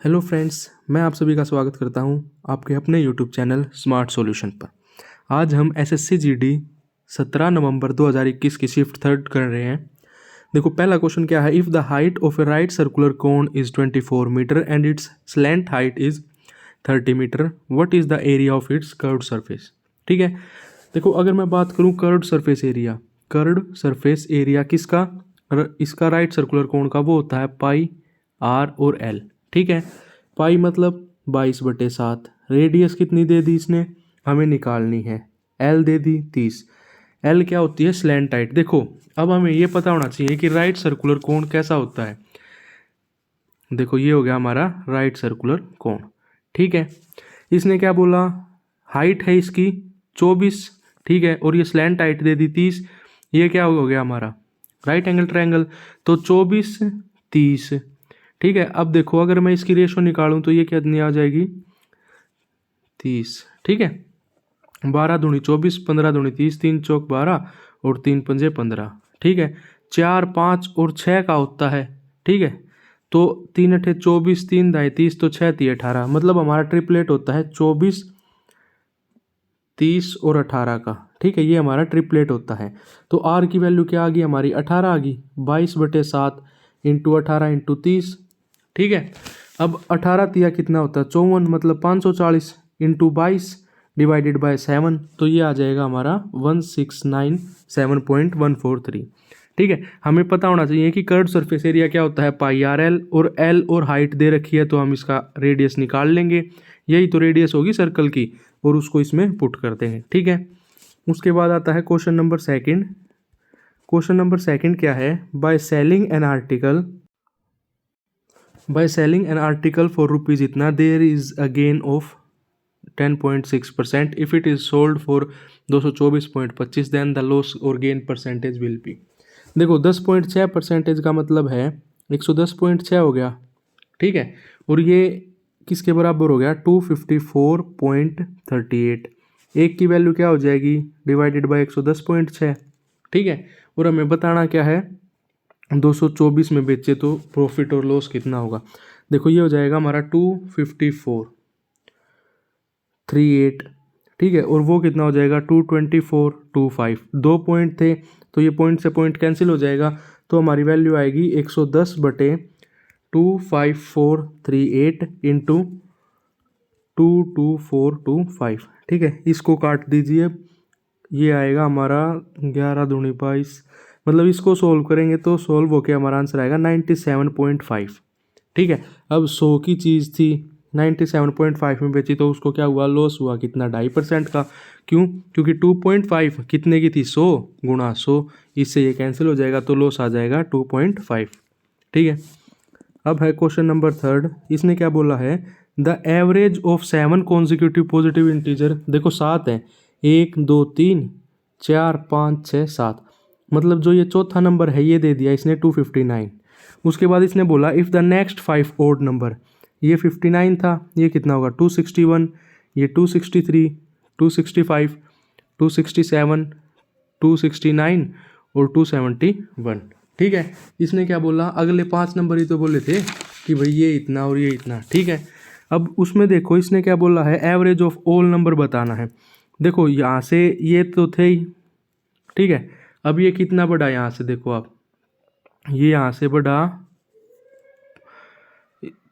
Hello friends, मैं आप सभी का स्वागत करता हूं आपके अपने यूट्यूब चैनल स्मार्ट सॉल्यूशन पर। आज हम एसएससी जीडी 17 नवंबर 2021 की शिफ्ट थर्ड कर रहे हैं। देखो पहला क्वेश्चन क्या है। If the height of a right circular cone is 24 metre and its slant height is 30 metre, what is the area of its curved surface. ठीक है, देखो अगर मैं बात करूँ कर्व्ड सरफेस एरिया किसका, इसका राइट सर्कुलर कोन का, वो होता है पाई आर और एल। ठीक है, पाई मतलब 22/7। रेडियस कितनी दे दी इसने, हमें निकालनी है। एल दे दी 30। एल क्या होती है, स्लैंट हाइट। देखो अब हमें ये पता होना चाहिए कि राइट सर्कुलर कोन कैसा होता है। देखो ये हो गया हमारा राइट सर्कुलर कोन। ठीक है, इसने क्या बोला, हाइट है इसकी 24। ठीक है, और ये स्लैंट हाइट दे दी 30। ये क्या हो गया हमारा राइट एंगल ट्रायंगल, तो 24 30। ठीक है, अब देखो अगर मैं इसकी रेशो निकालूं तो ये कितनी आ जाएगी 30। ठीक है, 12 दूनी 24, 15 दूनी 30, 3 चौक 12 और 3 पंजे 15। ठीक है, 4 5 और 6 का होता है। ठीक है, तो 3 अठे 24, 3 दाएँ 30, तो 6 3 18। मतलब हमारा ट्रिपलेट होता है 24 30 और 18 का। ठीक है, ये हमारा ट्रिपलेट होता है। तो आर की वैल्यू क्या आ गई हमारी, 18 आ गई। 22/7 इंटू 18 इंटू 30। ठीक है, अब 18 तिया कितना होता है 54, मतलब 540 इंटू 22 डिवाइडेड बाय 7, तो ये आ जाएगा हमारा 1697.143। ठीक है, हमें पता होना चाहिए कि कर्व्ड सरफेस एरिया क्या होता है, पाई आर एल, और एल और हाइट दे रखी है तो हम इसका रेडियस निकाल लेंगे। यही तो रेडियस होगी सर्कल की, और उसको इसमें पुट कर देंगे। ठीक है, उसके बाद आता है question number second. Question number second क्या है, by selling an article for rupees इतना, there is a gain of 10.6%। If it is sold for 224.25, then the loss और गेन परसेंटेज विल बी। देखो 10.6% का मतलब है 110.6 हो गया। ठीक है, और ये किसके बराबर हो गया 254.38। एक की वैल्यू क्या हो जाएगी, डिवाइडेड बाय 110.6। ठीक है, और हमें बताना क्या है, 224 में बेचे तो प्रॉफिट और लॉस कितना होगा। देखो ये हो जाएगा हमारा 254.38। ठीक है, और वो कितना हो जाएगा 224.25। 2 पॉइंट थे तो ये पॉइंट से पॉइंट कैंसिल हो जाएगा, तो हमारी वैल्यू आएगी 110/25438 इंटू 22425। ठीक है, इसको काट दीजिए, ये आएगा हमारा 11 दूनी 22। मतलब इसको सोल्व करेंगे तो सोल्व होके हमारा आंसर आएगा 97.5। ठीक है, अब 100 की चीज़ थी, 97.5 में बेची तो उसको क्या हुआ, लॉस हुआ कितना, 2.5% का। क्यों, क्योंकि 2.5 कितने की थी, 100 गुणा 100, इससे ये कैंसिल हो जाएगा तो लॉस आ जाएगा 2.5। ठीक है, अब है क्वेश्चन नंबर थर्ड। इसने क्या बोला है, the average of 7 consecutive positive integer. देखो 7 है, 1 2 3 4 5 6 7। मतलब जो ये चौथा नंबर है ये दे दिया इसने 259। उसके बाद इसने बोला if the next 5 odd number, ये 59 था, ये कितना होगा 261, ये 263, 265, 267, 269 और 271। ठीक है, इसने क्या बोला, अगले 5 नंबर ही तो बोले थे कि भाई ये इतना और ये इतना। ठीक है, अब उसमें देखो इसने क्या बोला है, एवरेज ऑफ ऑल नंबर बताना है। देखो यहाँ से ये तो थे ही। ठीक है, अब ये कितना बढ़ा यहाँ से, देखो आप, ये यहाँ से बढ़ा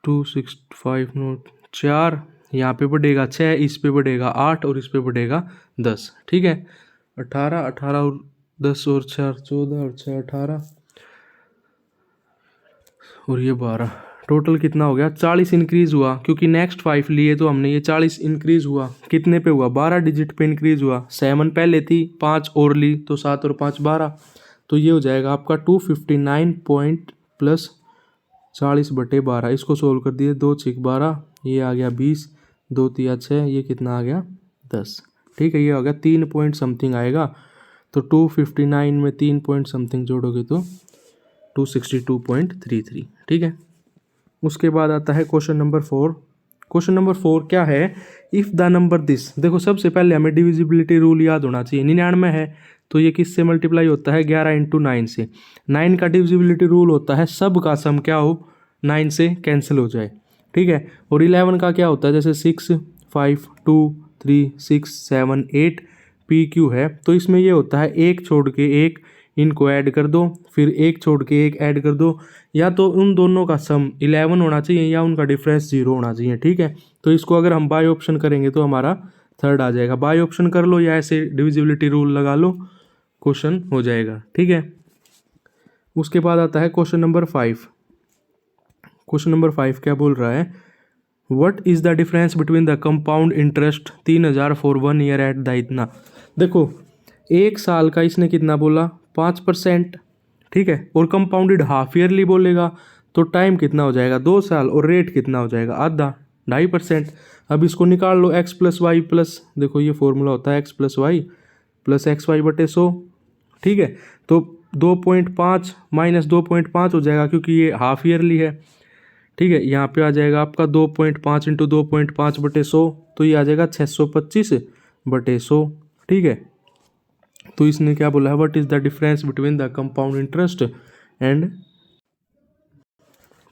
265 नोट 4, यहाँ पे बढ़ेगा 6, इस पे बढ़ेगा 8 और इस पे बढ़ेगा 10। ठीक है, 18 18 और 10 और 4 14 और 6 18 और ये 12, टोटल कितना हो गया 40 इंक्रीज हुआ। क्योंकि नेक्स्ट 5 लिए तो हमने, ये 40 इंक्रीज हुआ कितने पे हुआ, 12 डिजिट पे इंक्रीज हुआ। 7 पहले थी, 5 और ली तो 7 और 5 12, तो ये हो जाएगा आपका 259 पॉइंट प्लस 40/12। इसको सोल्व कर दिए, 2 6 12, ये आ गया 20, 2 3 6, ये कितना आ गया 10। ठीक है, ये हो गया 3 पॉइंट समथिंग आएगा। तो 259 में 3 पॉइंट समथिंग जोड़ोगे तो 262.33। ठीक है, उसके बाद आता है क्वेश्चन नंबर 4। क्वेश्चन नंबर 4 क्या है, इफ़ द नंबर दिस। देखो सबसे पहले हमें डिविजिबिलिटी रूल याद होना चाहिए। 99 है तो ये किससे मल्टीप्लाई होता है, 11 इंटू 9 से। 9 का डिविजिबिलिटी रूल होता है सब का सम क्या हो 9 से कैंसिल हो जाए। ठीक है। और 11 का क्या होता है, जैसे 6 5 2 3 6 7 8 PQ है, तो इसमें ये होता है एक छोड़ के एक, इनको ऐड कर दो, फिर एक छोड़ के एक ऐड कर दो, या तो उन दोनों का सम 11 होना चाहिए या उनका डिफरेंस 0 होना चाहिए। ठीक है, तो इसको अगर हम बाय ऑप्शन करेंगे तो हमारा थर्ड आ जाएगा। बाय ऑप्शन कर लो या ऐसे डिविजिबिलिटी रूल लगा लो, क्वेश्चन हो जाएगा। ठीक है, उसके बाद आता है क्वेश्चन नंबर 5। क्वेश्चन नंबर 5 क्या बोल रहा है, what is the difference between the compound interest 3000 for 1 year at the इतना। देखो एक साल का इसने कितना बोला, 5%। ठीक है, और कंपाउंडेड हाफ ईयरली बोलेगा तो टाइम कितना हो जाएगा, 2 साल, और रेट कितना हो जाएगा, आधा, 2.5%। अब इसको निकाल लो, एक्स प्लस वाई प्लस, देखो ये फॉर्मूला होता है X plus Y plus X Y बटे 100। ठीक है, तो 2.5 माइनस 2.5 हो जाएगा क्योंकि ये हाफ ईयरली है। ठीक है, यहाँ पे आ जाएगा आपका 2.5 इंटू 2.5 बटे 100, तो ये आ जाएगा 625 बटे 100। ठीक है, तो इसने क्या बोला है, what is the difference between the compound interest and,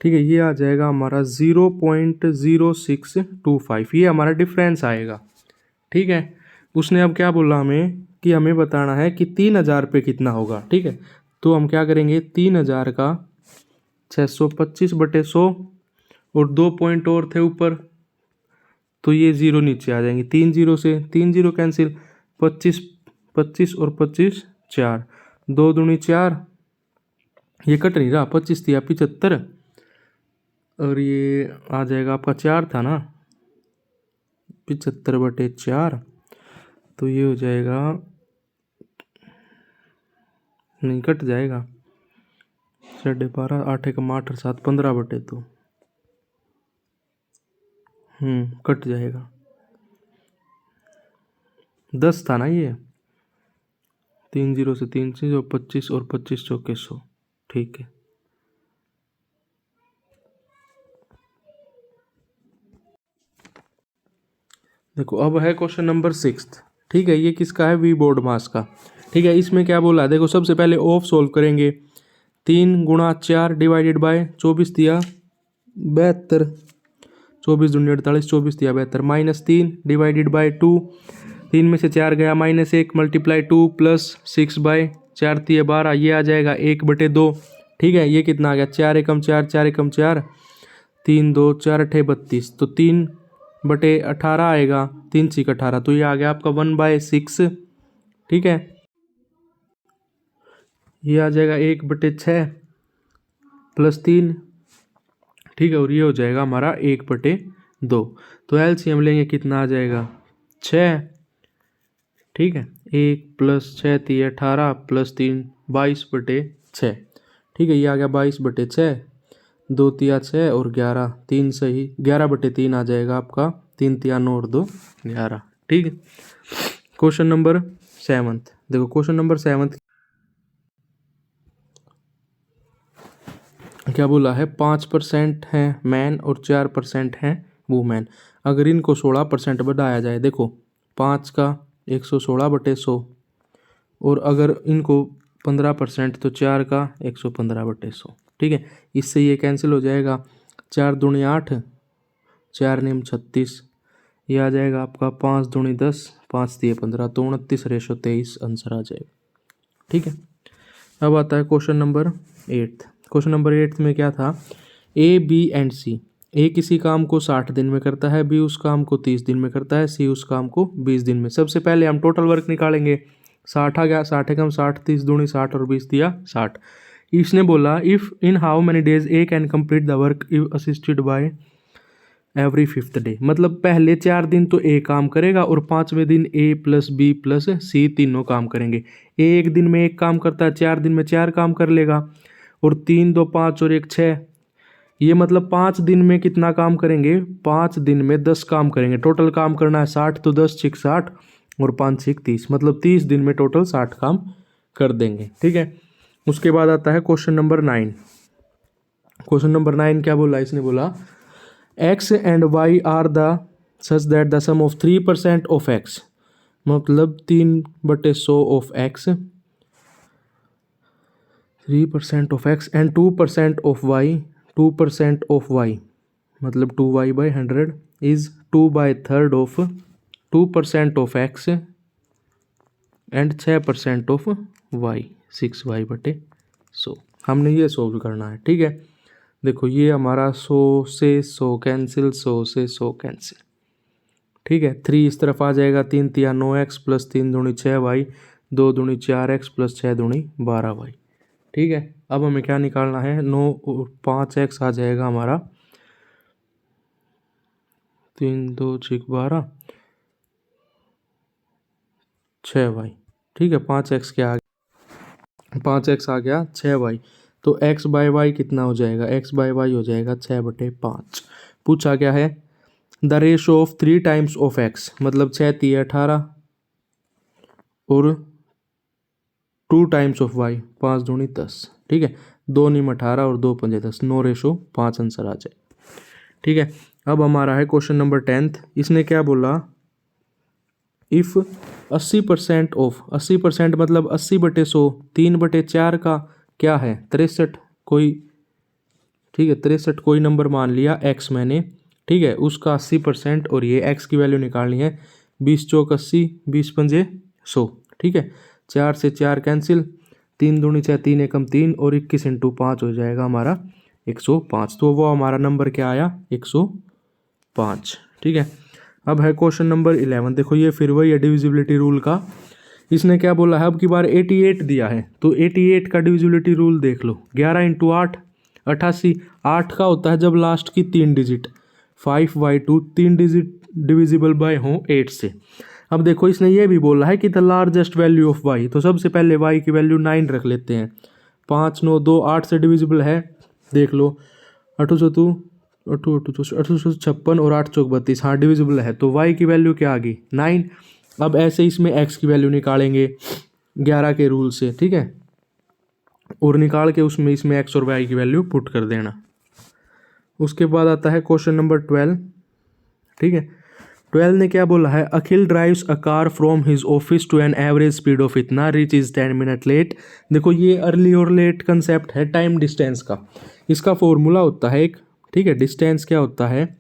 ठीक है, ये आ जाएगा हमारा 0.0625, ये हमारा डिफरेंस आएगा। ठीक है, उसने अब क्या बोला हमें कि हमें बताना है कि 3000 पे कितना होगा। ठीक है, तो हम क्या करेंगे, 3000 का 625 बटे 100 और 2 पॉइंट और थे ऊपर, तो ये 0 नीचे आ जाएंगे, 3 0 से 3 0 कैंसिल, 25 25 और 25 4, 2 दूनी 4, ये कट नहीं रहा, 25 दिया 75, और ये आ जाएगा आपका 4 था ना, 75 बटे 4, तो ये हो जाएगा, नहीं कट जाएगा, 12.5 8 एकम 8 और 7 15 बटे 2, कट जाएगा, 10 था ना ये, 3 0 से 3 चीज और 25 और 25 चौके 100। ठीक है, देखो अब है क्वेश्चन नंबर 6। ठीक है, ये किसका है, वी बोर्ड मास का। ठीक है, इसमें क्या बोला है, देखो सबसे पहले ऑफ सोल्व करेंगे, 3 गुणा 4 डिवाइडेड बाय 24 दिया 72, 24 दूनी 48, 24 दिया 72, माइनस 3 डिवाइडेड बाय 2, 3 में से 4 गया, माइनस 1 मल्टीप्लाई 2 प्लस 6 बाय 4 दिए 12, ये आ जाएगा 1 बटे 2। ठीक है, ये कितना आ गया, 4 एकम 4 4 एकम 4, 3 2 4 अठे 32, तो 3 बटे 18 आएगा, 3 6 18, तो ये आ गया आपका 1/6। ठीक है, ये आ जाएगा 1 बटे 6 प्लस 3। ठीक है, और ये हो जाएगा हमारा 1 बटे 2, तो एलसीएम लेंगे कितना आ जाएगा, 6। ठीक है, 1 प्लस 6 3 18 प्लस 3 22 बटे 6। ठीक है, ये आ गया 22 बटे 6, 2 तिया 6 और 11, 3 सही, 11 बटे 3 आ जाएगा आपका, 3 तिया 9 और 2 11। ठीक है, क्वेश्चन नंबर 7, देखो क्वेश्चन नंबर 7 क्या बोला है, 5% हैं मैन और 4% हैं वुमेन, अगर इनको 16% बढ़ाया जाए, देखो 5 का 116 बटे 100, और अगर इनको 15% तो 4 का 115 बटे 100। ठीक है, इससे ये कैंसिल हो जाएगा, 4 दूनी 8, 4 नेम 36, ये आ जाएगा आपका 5 दूनी 10, 5 दिए 15, तो 29:23 आंसर आ जाएगा। ठीक है, अब आता है क्वेश्चन नंबर 8। क्वेश्चन नंबर 8 में क्या था, ए बी एंड सी, ए किसी काम को 60 दिन में करता है, बी उस काम को 30 दिन में करता है, सी उस काम को 20 दिन में। सबसे पहले हम टोटल वर्क निकालेंगे, 60 आ गया, 60 एकम 60, 30 दूनी 60 और 20 दिया 60। इसने बोला if in how many days A can complete the work if assisted by every 5th day, मतलब पहले 4 दिन तो ए काम करेगा और 5वें दिन ए प्लस बी प्लस सी तीनों काम करेंगे। ए एक दिन में एक काम करता है, 4 दिन में 4 काम कर लेगा, और 3 2 5 और 1 6, ये मतलब 5 दिन में कितना काम करेंगे, 5 दिन में 10 काम करेंगे। टोटल काम करना है 60, तो 10 6 60 और 5 6 30, मतलब 30 दिन में टोटल 60 काम कर देंगे। ठीक है, उसके बाद आता है क्वेश्चन नंबर 9। क्वेश्चन नंबर 9 क्या बोला, इसने बोला x and y are the such that the sum of 3% of x, मतलब 3/100 of x, 3% of x and 2% of y, 2% of y, मतलब 2y/100 is 2/3 of 2% of x and 6% of y, 6y/100। हमने ये solve करना है, ठीक है। देखो ये हमारा 100 से 100 कैंसिल, 100 से 100 कैंसिल, ठीक है। 3 इस तरफ आ जाएगा, 3 तिया 9x प्लस 3 दूनी 6y, 2 दूनी 4x प्लस 6 दूनी 12y, ठीक है। अब हमें क्या निकालना है, 9 और 5x आ जाएगा हमारा 3 2 6 12 6y, ठीक है। 5x क्या आ गया, 5x आ गया 6y, तो x बाय वाई कितना हो जाएगा, x बाय वाई हो जाएगा 6/5। पूछा क्या है, the ratio of 3 times of x, मतलब 6 3 18 और 2 टाइम्स ऑफ y, 5 दूनी 10, ठीक है। 2 नीम 18 और 2 पंजे 10, 9:5 आंसर आ जाए, ठीक है। अब हमारा है क्वेश्चन नंबर 10th। इसने क्या बोला, इफ 80% ऑफ, 80% मतलब 80/100, 3/4 का क्या है 63, कोई, ठीक है 63 कोई नंबर मान लिया x मैंने, ठीक है, उसका 80%, और ये x की वैल्यू निकालनी है। 20 चौक 80, 20 पंजे 100, ठीक है। 4 से 4 कैंसिल, 3 दूनी 6, 3 एकम 3 और 21 इंटू 5 हो जाएगा हमारा 105। तो वो हमारा नंबर क्या आया, 105, ठीक है। अब है क्वेश्चन नंबर 11। देखो ये फिर वही है डिविजिबिलिटी रूल का। इसने क्या बोला है, अब की बार 88 दिया है, तो 88 का डिविजिबिलिटी रूल देख लो। 11 इंटू 8 88, 8 का होता है जब लास्ट की 3 डिजिट, 5/2 3 डिजिट डिविजिबल बाय हो 8 से। अब देखो इसने ये भी बोला है कि the largest value of y, तो सबसे पहले y की वैल्यू 9 रख लेते हैं। 5 9 2 8 से डिविजिबल है, देख लो 856 और 8 चौक 32, हाँ डिविजिबल है। तो y की वैल्यू क्या आ गई 9। अब ऐसे इसमें x की वैल्यू निकालेंगे 11 के रूल से, ठीक है, और निकाल के उसमें इसमें x और y की वैल्यू पुट कर देना। उसके बाद आता है क्वेश्चन नंबर 12, ठीक है। 12 ने क्या बोला है, Akhil drives a car from his office to an average speed of इतना, रीच इज 10 मिनट लेट। देखो ये अर्ली और लेट कंसेप्ट है टाइम डिस्टेंस का। इसका फॉर्मूला होता है एक, ठीक है, डिस्टेंस क्या होता है,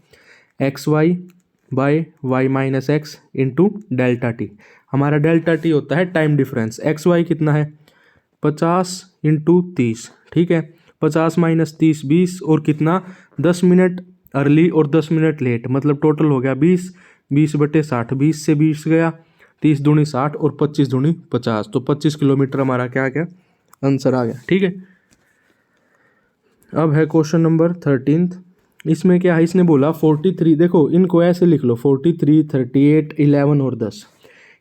xy/y-x इंटू डेल्टा टी। हमारा डेल्टा टी होता है टाइम डिफरेंस। xy कितना है 50 इंटू 30, ठीक है। 50 - 30 20, और कितना 10 मिनट अर्ली और 10 मिनट लेट, मतलब टोटल हो गया 20, 20/60, 20 से 20 गया, 30 दूनी 60 और 25 दूनी 50, तो 25 किलोमीटर हमारा क्या गया आंसर आ गया, ठीक है। अब है क्वेश्चन नंबर 13। इसमें क्या है, इसने बोला 43, देखो इनको ऐसे लिख लो 43 38 11 और 10,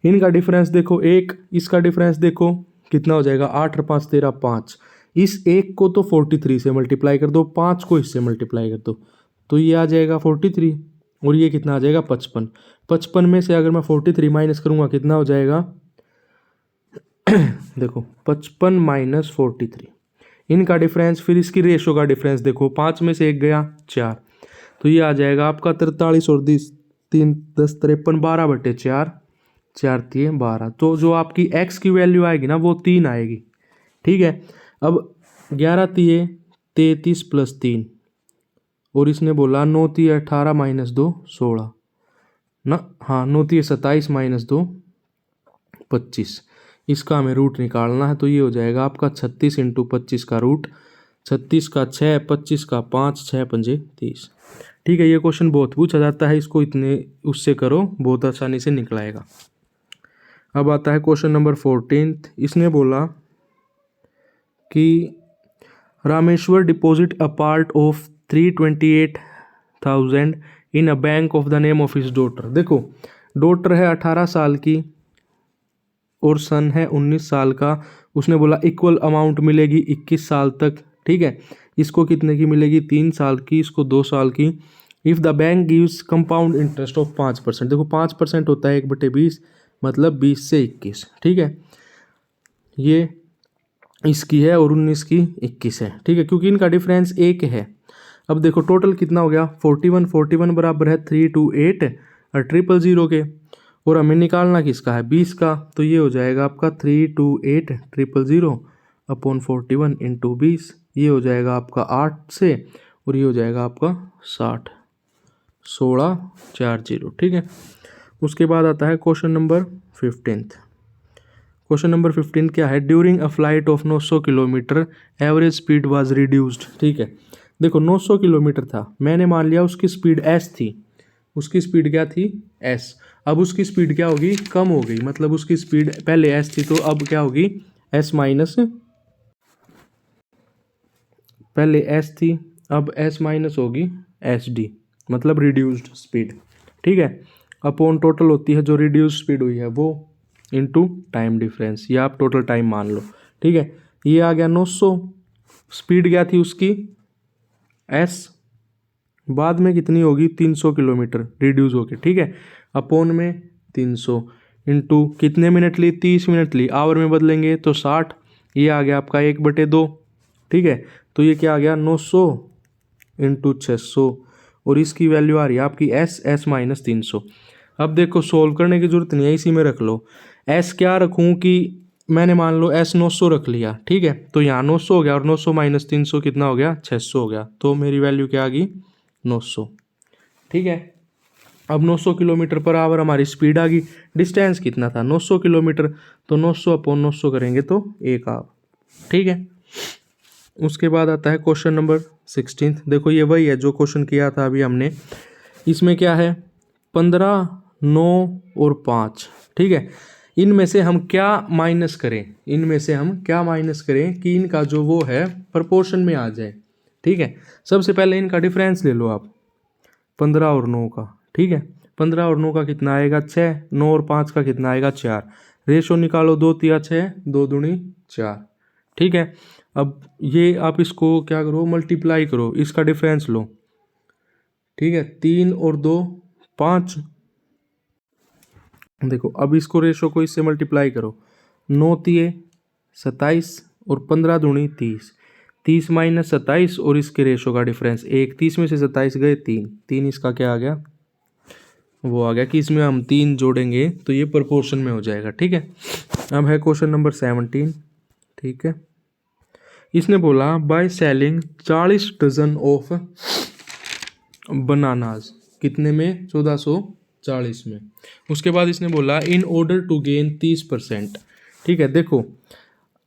इनका डिफरेंस देखो, एक इसका डिफरेंस देखो कितना हो जाएगा, 8 और 5 13 5। इस एक को तो 43 से मल्टीप्लाई कर दो, 5 को इससे मल्टीप्लाई कर दो, तो ये आ जाएगा 43, और ये कितना आ जाएगा 55। 55 में से अगर मैं 43 माइनस करूँगा कितना हो जाएगा देखो 55 - 43, इनका डिफरेंस, फिर इसकी रेशो का डिफरेंस देखो, 5 में से 1 गया 4, तो ये आ जाएगा आपका 43 और 3 10 53 12/4, 4 3 12। तो जो आपकी x की वैल्यू आएगी ना वो 3 आएगी, ठीक है। अब 11 3 33 प्लस 3, और इसने बोला 9 3 18 - 2 16 ना, हाँ 9 3 27 - 2 25। इसका हमें रूट निकालना है, तो ये हो जाएगा आपका 36 इंटू 25 का रूट, 36 का 6, 25 का 5, 6 पंजे 30, ठीक है। ये क्वेश्चन बहुत पूछा जाता है, इसको इतने उससे करो बहुत आसानी से निकल आएगा। अब आता है क्वेश्चन नंबर 14। इसने बोला कि Rameshwar deposit a part of 328,000 in a bank of the name of his daughter. देखो डॉटर है 18 साल की और सन है 19 साल का। उसने बोला इक्वल अमाउंट मिलेगी 21 साल तक, ठीक है। इसको कितने की मिलेगी 3 साल की, इसको 2 साल की। If the bank gives compound interest of 5%, देखो 5% होता है 1/20, मतलब 20 से 21, ठीक है। ये इसकी है और 19 की 21 है, ठीक है, क्योंकि इनका डिफरेंस 1 है। अब देखो टोटल कितना हो गया 41, 41 बराबर है 328 और 000 के, और हमें निकालना किसका है 20 का, तो ये हो जाएगा आपका 328 000 अपॉन 41 इंटू 20, ये हो जाएगा आपका 8 से, और ये हो जाएगा आपका 60, 1640। ठीक है। उसके बाद आता है क्वेश्चन नंबर 15। क्वेश्चन नंबर 15 क्या है? During a flight of 900 kilometre average speed was reduced. ठीक है, देखो 900 किलोमीटर था, मैंने मान लिया उसकी स्पीड एस थी। उसकी स्पीड क्या थी? एस। अब उसकी स्पीड क्या होगी? कम हो गई, मतलब उसकी स्पीड पहले एस थी तो अब क्या होगी? एस माइनस, पहले एस थी अब एस माइनस होगी एस डी, मतलब रिड्यूस्ड स्पीड। ठीक है, अपॉन टोटल होती है जो रिड्यूस्ड स्पीड हुई है वो इनटू टाइम डिफरेंस, या आप टोटल टाइम मान लो। ठीक है, ये आ गया 900, स्पीड क्या थी उसकी? एस, बाद में कितनी होगी? 300 किलोमीटर रिड्यूस होके। ठीक है, अपॉन में 300 इंटू कितने मिनट ली? 30 मिनट ली। आवर में बदलेंगे तो 60, ये आ गया आपका 1/2। ठीक है, तो ये क्या आ गया? 900 इंटू 600, और इसकी वैल्यू आ रही है आपकी एस माइनस 300। अब देखो सोल्व करने की जरूरत नहीं है, इसी में रख लो। एस क्या रखूँ कि मैंने मान लो एस 900 रख लिया। ठीक है, तो यहाँ 900 हो गया और 900 माइनस 300 कितना हो गया? 600 हो गया। तो मेरी वैल्यू क्या आ गई? 900। ठीक है, अब 900 किलोमीटर पर आवर हमारी स्पीड आ गई। डिस्टेंस कितना था? 900 किलोमीटर, तो 900 अपॉन 900 करेंगे तो 1 आवर। ठीक है, उसके बाद आता है क्वेश्चन नंबर 16। देखो ये वही है जो क्वेश्चन किया था अभी हमने। इसमें क्या है? 15, 9 और 5। ठीक है, इनमें से हम क्या माइनस करें? इनमें से हम क्या माइनस करें कि इनका जो वो है प्रपोर्शन में आ जाए। ठीक है, सबसे पहले इनका डिफरेंस ले लो आप, 15 और 9 का। ठीक है, 15 और 9 का कितना आएगा? 6। 9 और 5 का कितना आएगा? 4। रेशो निकालो, 2 तिया 6, 2 दूनी 4। ठीक है, अब ये आप इसको क्या करो? मल्टीप्लाई करो, इसका डिफरेंस लो। ठीक है, 3 और 2 5। देखो अब इसको रेशो को इससे मल्टीप्लाई करो, 9 तिये 27 और 15 दूनी 30। 30 माइनस 27 और इसके रेशो का डिफरेंस 1। 30 में से 27 गए 3, 3 इसका क्या आ गया? वो आ गया कि इसमें हम 3 जोड़ेंगे तो ये प्रोपोर्शन में हो जाएगा। ठीक है, अब है क्वेश्चन नंबर 17। ठीक है, इसने बोला by selling 40 dozen of bananas, कितने में? 1440 में। उसके बाद इसने बोला इन ऑर्डर टू गेन 30%। ठीक है, देखो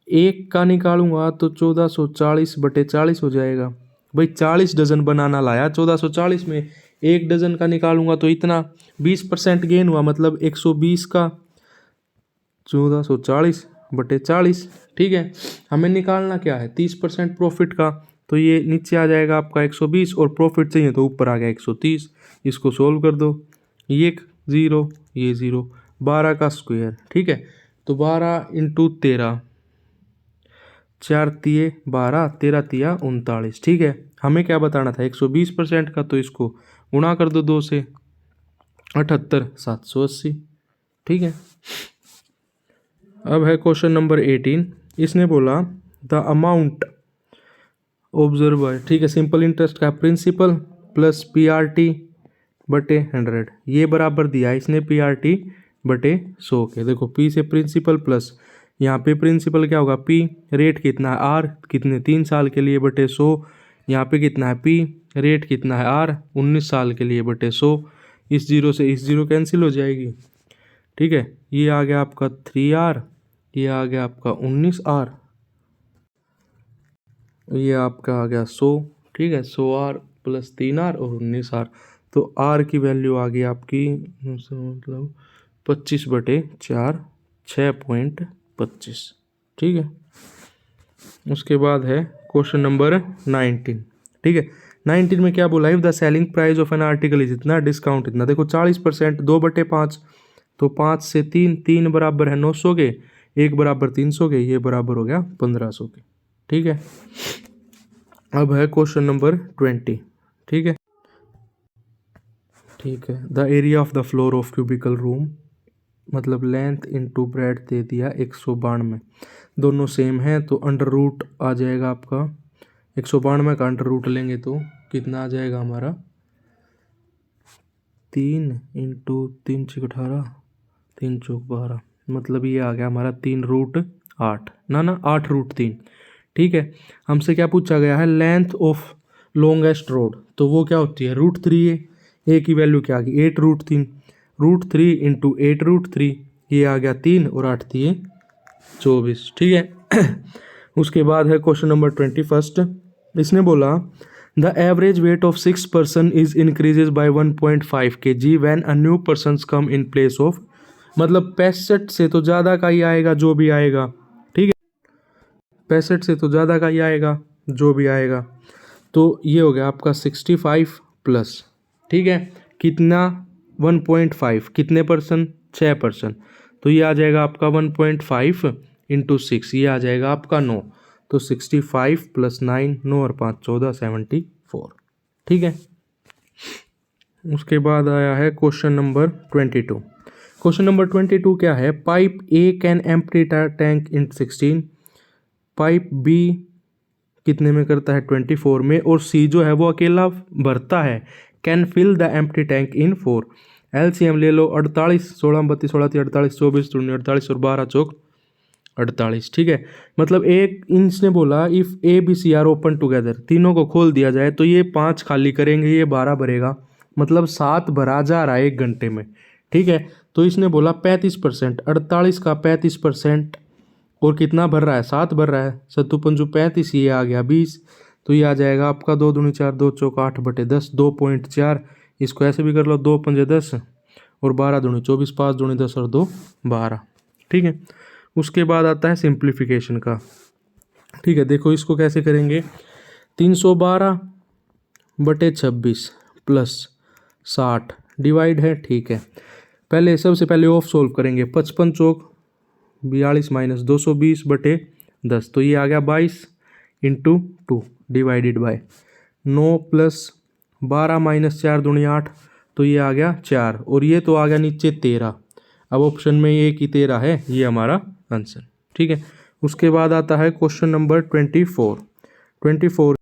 एक का निकालूंगा तो 1440/40 हो जाएगा। भाई 40 डजन बनाना लाया 1440 में, 1 डजन का निकालूंगा तो इतना 20% गेन हुआ, मतलब 120 का 1440/40। ठीक है, हमें निकालना क्या है? 30% प्रॉफिट का, तो ये नीचे आ जाएगा आपका 120, और प्रॉफिट चाहिए तो ऊपर आ गया 130। इसको सोल्व कर दो, ये 0 ये 0, 12 का स्क्वायर। ठीक है, तो 12 इंटू 13, 4 तिये 12, 13 तिया 39। ठीक है, हमें क्या बताना था? 120% का, तो इसको गुणा कर दो 2 से, 78 780। ठीक है, अब है क्वेश्चन नंबर 18। इसने बोला द अमाउंट ऑब्जर्व। ठीक है, सिंपल इंटरेस्ट का प्रिंसिपल प्लस PRT बटे 100, ये बराबर दिया इसने PRT बटे 100 के। देखो P से प्रिंसिपल प्लस, यहाँ पे प्रिंसिपल क्या होगा? P, रेट कितना है? R, कितने? 3 साल के लिए बटे 100। यहाँ पे कितना है? P, रेट कितना है? R, 19 साल के लिए बटे 100। इस 0 से इस 0 कैंसिल हो जाएगी। ठीक है, ये आ गया आपका 3R, ये आ गया आपका 19R, ये आपका आ गया 100। ठीक है, 100R प्लस 3R और 19R, तो R की वैल्यू आ गई आपकी मतलब 25/4, 6.25। ठीक है, उसके बाद है क्वेश्चन नंबर 19। ठीक है, 19 में क्या बोला है? The selling price of an article is इतना, डिस्काउंट इतना। देखो 40%, 2/5, तो 5 से 3, 3 बराबर है 900 के, 1 बराबर 300 के, ये बराबर हो गया 1500 के। ठीक है, अब है क्वेश्चन नंबर 20। ठीक है, ठीक है, the area of the floor of cubicle room, मतलब लेंथ इंटू ब्रेड दे दिया 192, दोनों सेम है तो अंडर रूट आ जाएगा आपका 192 का अंडर रूट लेंगे तो कितना आ जाएगा हमारा? 3 इंटू 3 × 18, 3 × 12, मतलब ये आ गया हमारा 3√8 ना 8√3। ठीक है, हमसे क्या पूछा गया है? लेंथ ऑफ लॉन्गेस्ट रोड, तो वो क्या होती है? √3 है। ए की वैल्यू क्या आ गई 8√3, √3 इंटू 8√3, ये आ गया 3 और 8 दिए 24। ठीक है। उसके बाद है क्वेश्चन नंबर 21। इसने बोला the average weight of 6 person is increases by 1.5 kg when a new person come in place of, मतलब 65 से तो ज़्यादा का ही आएगा जो भी आएगा। ठीक है, 65 से तो ज़्यादा का ही आएगा जो भी आएगा। तो ये हो गया आपका 65 प्लस, ठीक है, कितना 1.5, कितने पर्सन 6 पर्सन, तो ये आ जाएगा आपका 1.5 इंटू 6, ये आ जाएगा आपका 9। तो 65 प्लस 9, 9 और 5 14, 74। ठीक है। उसके बाद आया है क्वेश्चन नंबर 22। क्वेश्चन नंबर 22 क्या है, pipe A can empty tank in 16, pipe B कितने में करता है 24 में, और सी जो है वो अकेला भरता है can fill the empty tank in 4। LCM ले लो 48, 16 32 16 48, 24 दूनी 48 और 12 चौक 48। ठीक है, मतलब एक इंच ने बोला if A B C are open together, तीनों को खोल दिया जाए तो ये 5 खाली करेंगे, ये 12 भरेगा, मतलब 7 भरा जा रहा है 1 घंटे में। ठीक है, तो इसने बोला 35%, 48 का 35% और कितना भर रहा है 7 भर रहा है, 7 पंजू 35, ये आ गया 20। तो ये आ जाएगा आपका 2 दूनी 4, 2 चौक 8 बटे 10, 2.4। इसको ऐसे भी कर लो 2 पंजे 10 और 12 दूनी 24, 5 दूनी 10 और 2 12। ठीक है, उसके बाद आता है सिंप्लीफिकेशन का। ठीक है, देखो इसको कैसे करेंगे, 312 बटे 26 प्लस 60 डिवाइड है। ठीक है, पहले सबसे पहले ऑफ सोल्व करेंगे, 55 चौक 42 माइनस 220 बटे 10, तो ये आ गया 22 into 2 divided by 9 plus 12 minus 4 दूनी 8, तो ये आ गया 4 और ये तो आ गया नीचे 13। अब ऑप्शन में ये की 13 है, ये हमारा आंसर। ठीक है, उसके बाद आता है क्वेश्चन नंबर 24।